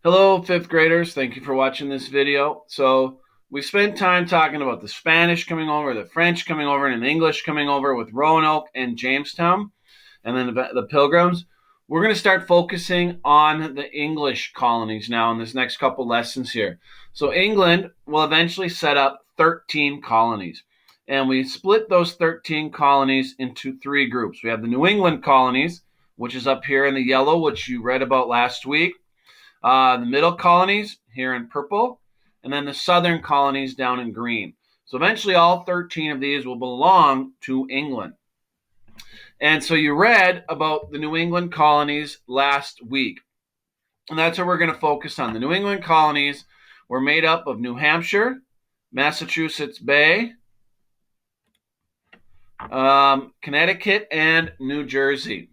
Hello, fifth graders. Thank you for watching this video. So we spent time talking about the Spanish coming over, the French coming over, and the English coming over with Roanoke and Jamestown, and then the Pilgrims. We're going to start focusing on the English colonies now in this next couple lessons here. So England will eventually set up 13 colonies. And we split those 13 colonies into three groups. We have the New England colonies, which is up here in the yellow, which you read about last week, the middle colonies here in purple, and then the southern colonies down in green. So eventually, all 13 of these will belong to England. And so you read about the New England colonies last week. And that's what we're going to focus on. The New England colonies were made up of New Hampshire, Massachusetts Bay, Connecticut, and New Jersey.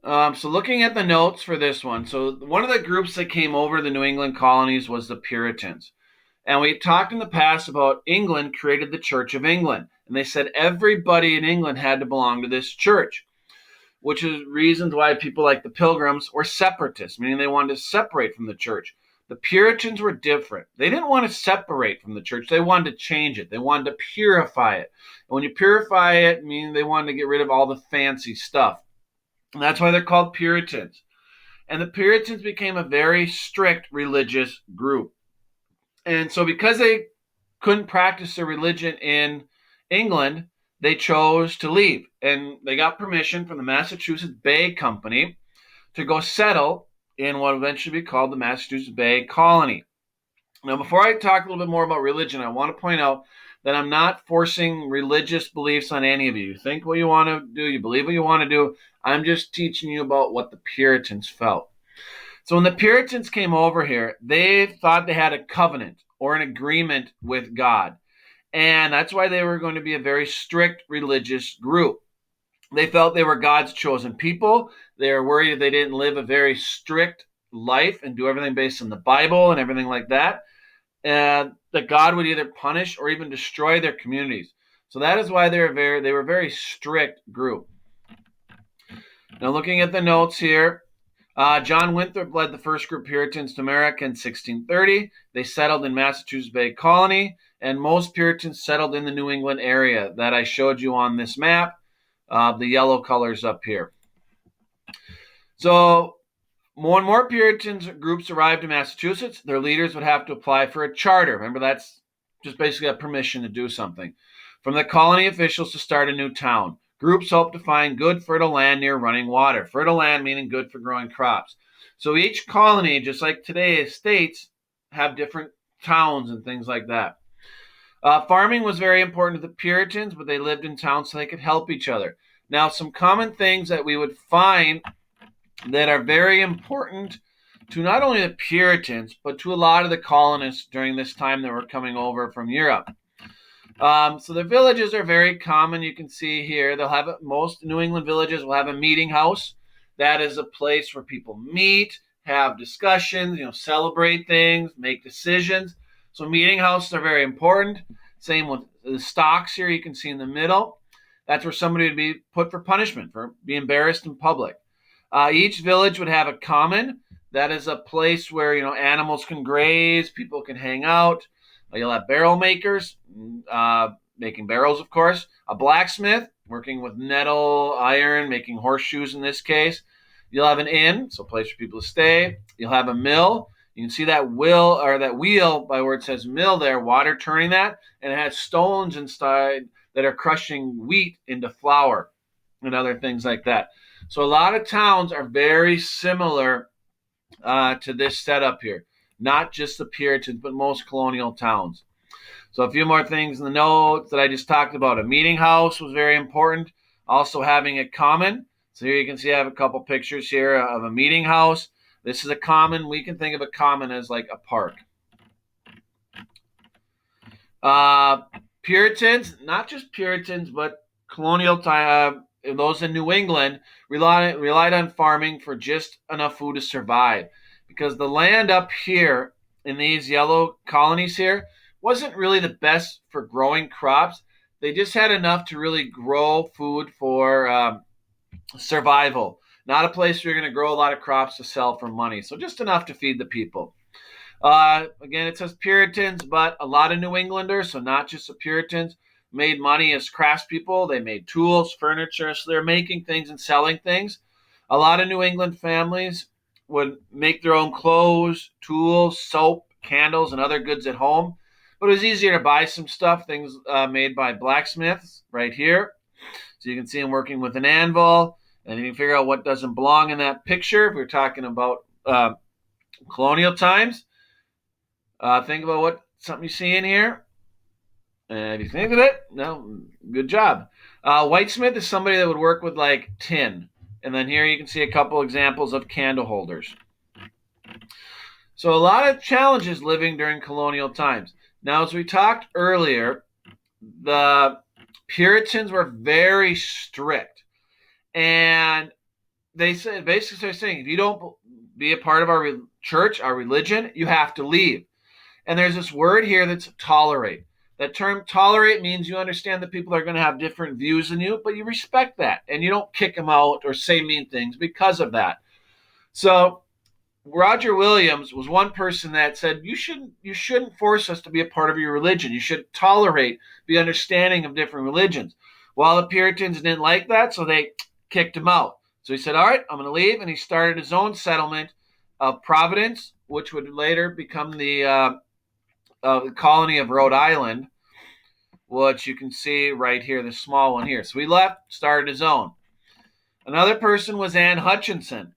So looking at the notes for this one, so one of the groups that came over the New England colonies was the Puritans. And we talked in the past about England created the Church of England. And they said everybody in England had to belong to this church, which is reasons why people like the Pilgrims were separatists, meaning they wanted to separate from the church. The Puritans were different. They didn't want to separate from the church. They wanted to change it. They wanted to purify it. And when you purify it, meaning they wanted to get rid of all the fancy stuff. And that's why they're called Puritans. And the Puritans became a very strict religious group. And so because they couldn't practice their religion in England, they chose to leave. And they got permission from the Massachusetts Bay Company to go settle in what would eventually be called the Massachusetts Bay Colony. Now, before I talk a little bit more about religion, I want to point out that I'm not forcing religious beliefs on any of you. You think what you want to do, you believe what you want to do. I'm just teaching you about what the Puritans felt. So when the Puritans came over here, they thought they had a covenant or an agreement with God. And that's why they were going to be a very strict religious group. They felt they were God's chosen people. They were worried if they didn't live a very strict life and do everything based on the Bible and everything like that, and that God would either punish or even destroy their communities. So that is why they were a very strict group. Now, looking at the notes here, John Winthrop led the first group of Puritans to America in 1630. They settled in Massachusetts Bay Colony, and most Puritans settled in the New England area that I showed you on this map, the yellow colors up here. So more and more Puritans groups arrived in Massachusetts. Their leaders would have to apply for a charter. Remember, that's just basically a permission to do something from the colony officials to start a new town. Groups hope to find good fertile land near running water. Fertile land meaning good for growing crops. So each colony, just like today's states, have different towns and things like that. Farming was very important to the Puritans, but they lived in towns so they could help each other. Now, some common things that we would find that are very important to not only the Puritans, but to a lot of the colonists during this time that were coming over from Europe. So the villages are very common. You can see here, most New England villages will have a meeting house. That is a place where people meet, have discussions, celebrate things, make decisions. So meeting houses are very important. Same with the stocks here, you can see in the middle. That's where somebody would be put for punishment for being embarrassed in public. Each village would have a common. That is a place where animals can graze, people can hang out. You'll have barrel makers making barrels, of course. A blacksmith working with nettle, iron, making horseshoes in this case. You'll have an inn, so a place for people to stay. You'll have a mill. You can see that wheel by where it says mill there, water turning that, and it has stones inside that are crushing wheat into flour and other things like that. So a lot of towns are very similar to this setup here. Not just the Puritans, but most colonial towns. So a few more things in the notes that I just talked about. A meeting house was very important. Also having a common. So here you can see I have a couple pictures here of a meeting house. This is a common. We can think of a common as like a park. Puritans, not just Puritans, but colonial time, those in New England relied on farming for just enough food to survive, because the land up here in these yellow colonies here wasn't really the best for growing crops. They just had enough to really grow food for survival. Not a place where you're going to grow a lot of crops to sell for money. So just enough to feed the people. Again, it says Puritans, but a lot of New Englanders, so not just the Puritans, made money as craftspeople. They made tools, furniture, so they're making things and selling things. A lot of New England families would make their own clothes, tools, soap, candles, and other goods at home. But it was easier to buy some stuff, things made by blacksmiths right here. So you can see them working with an anvil, and you can figure out what doesn't belong in that picture if we're talking about colonial times. Think about what something you see in here. And if you think of it, no, good job. Whitesmith is somebody that would work with like tin. And then here you can see a couple examples of candle holders. So a lot of challenges living during colonial times. Now, as we talked earlier, the Puritans were very strict. And they said, basically they're saying, if you don't be a part of our church, our religion, you have to leave. And there's this word here that's tolerate. That term tolerate means you understand that people are going to have different views than you, but you respect that. And you don't kick them out or say mean things because of that. So Roger Williams was one person that said, you shouldn't force us to be a part of your religion. You should tolerate, be understanding of different religions. Well, the Puritans didn't like that, so they kicked him out. So he said, all right, I'm going to leave. And he started his own settlement of Providence, which would later become the colony of Rhode Island, which you can see right here, the small one here. So he left, started his own. Another person was Anne Hutchinson.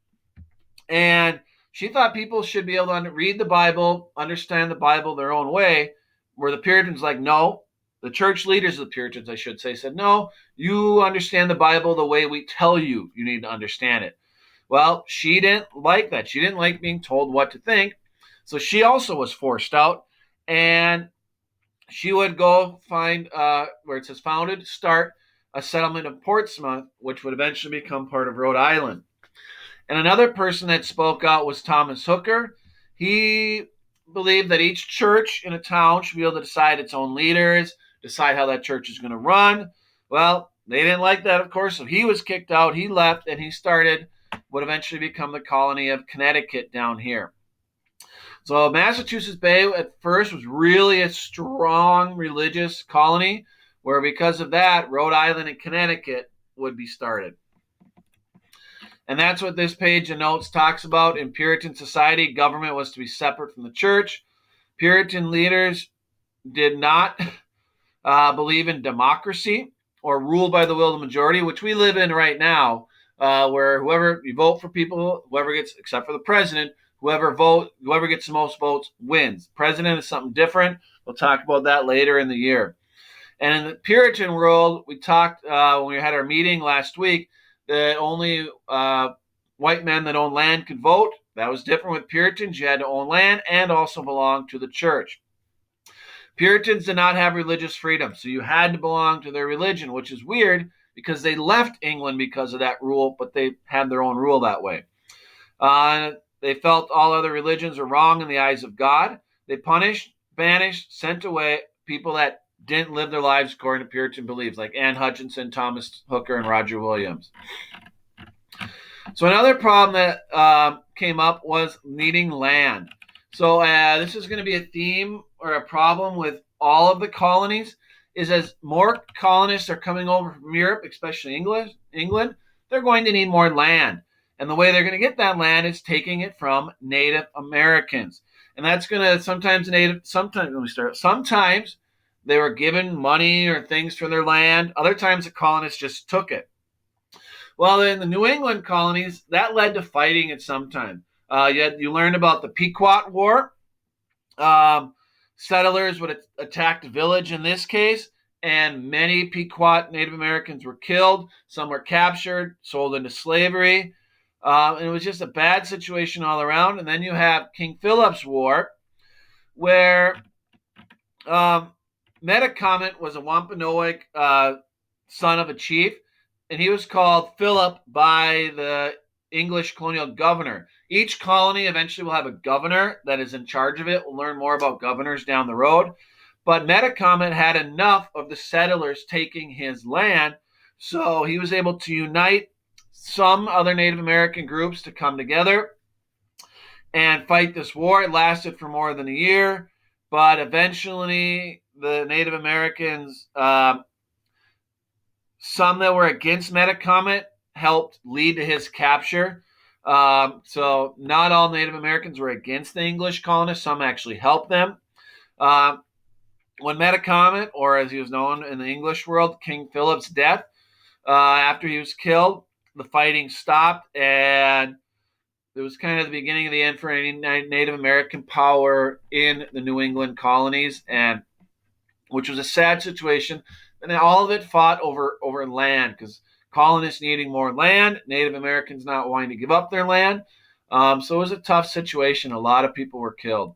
And she thought people should be able to read the Bible, understand the Bible their own way, where the Puritans like, no. The church leaders of the Puritans, I should say, said, no, you understand the Bible the way we tell you need to understand it. Well, she didn't like that. She didn't like being told what to think. So she also was forced out. And she would go find where it says founded, start a settlement of Portsmouth, which would eventually become part of Rhode Island. And another person that spoke out was Thomas Hooker. He believed that each church in a town should be able to decide its own leaders, decide how that church is going to run. Well, they didn't like that, of course, so he was kicked out. He left, and he started what eventually become the colony of Connecticut down here. So Massachusetts Bay at first was really a strong religious colony, where because of that, Rhode Island and Connecticut would be started. And that's what this page of notes talks about. In Puritan society, government was to be separate from the church. Puritan leaders did not believe in democracy or rule by the will of the majority, which we live in right now, where whoever you vote for people, whoever gets, except for the president, whoever gets the most votes wins. President is something different. We'll talk about that later in the year. And in the Puritan world, we talked when we had our meeting last week that only white men that own land could vote. That was different with Puritans. You had to own land and also belong to the church. Puritans did not have religious freedom, so you had to belong to their religion, which is weird because they left England because of that rule, but they had their own rule that way. They felt all other religions were wrong in the eyes of God. They punished, banished, sent away people that didn't live their lives according to Puritan beliefs, like Anne Hutchinson, Thomas Hooker, and Roger Williams. So another problem that came up was needing land. So this is going to be a theme or a problem with all of the colonies, is as more colonists are coming over from Europe, especially England, they're going to need more land. And the way they're going to get that land is taking it from Native Americans. And that's going to sometimes they were given money or things for their land. Other times the colonists just took it. Well, in the New England colonies, that led to fighting at some time. You learned about the Pequot War. Settlers would attack the village in this case, and many Pequot Native Americans were killed. Some were captured, sold into slavery. And it was just a bad situation all around. And then you have King Philip's War, where Metacomet was a Wampanoag son of a chief, and he was called Philip by the English colonial governor. Each colony eventually will have a governor that is in charge of it. We'll learn more about governors down the road. But Metacomet had enough of the settlers taking his land, so he was able to unite some other Native American groups to come together and fight this war. It lasted for more than a year, but eventually the Native Americans, some that were against Metacomet, helped lead to his capture. So not all Native Americans were against the English colonists. Some actually helped them. Um, when Metacomet, or as he was known in the English world, King Philip's death, after he was killed, the fighting stopped, and it was kind of the beginning of the end for any Native American power in the New England colonies, and which was a sad situation. And all of it fought over land because colonists needing more land, Native Americans not wanting to give up their land. So it was a tough situation. A lot of people were killed.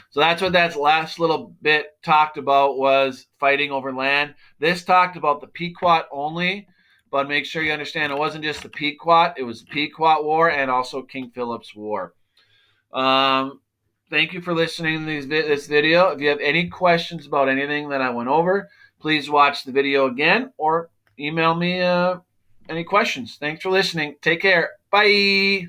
So that's what that last little bit talked about, was fighting over land. This talked about the Pequot only, but make sure you understand it wasn't just the Pequot. It was the Pequot War and also King Philip's War. Um, Thank you for listening to this video. If you have any questions about anything that I went over, please watch the video again or email me any questions. Thanks for listening. Take care. Bye.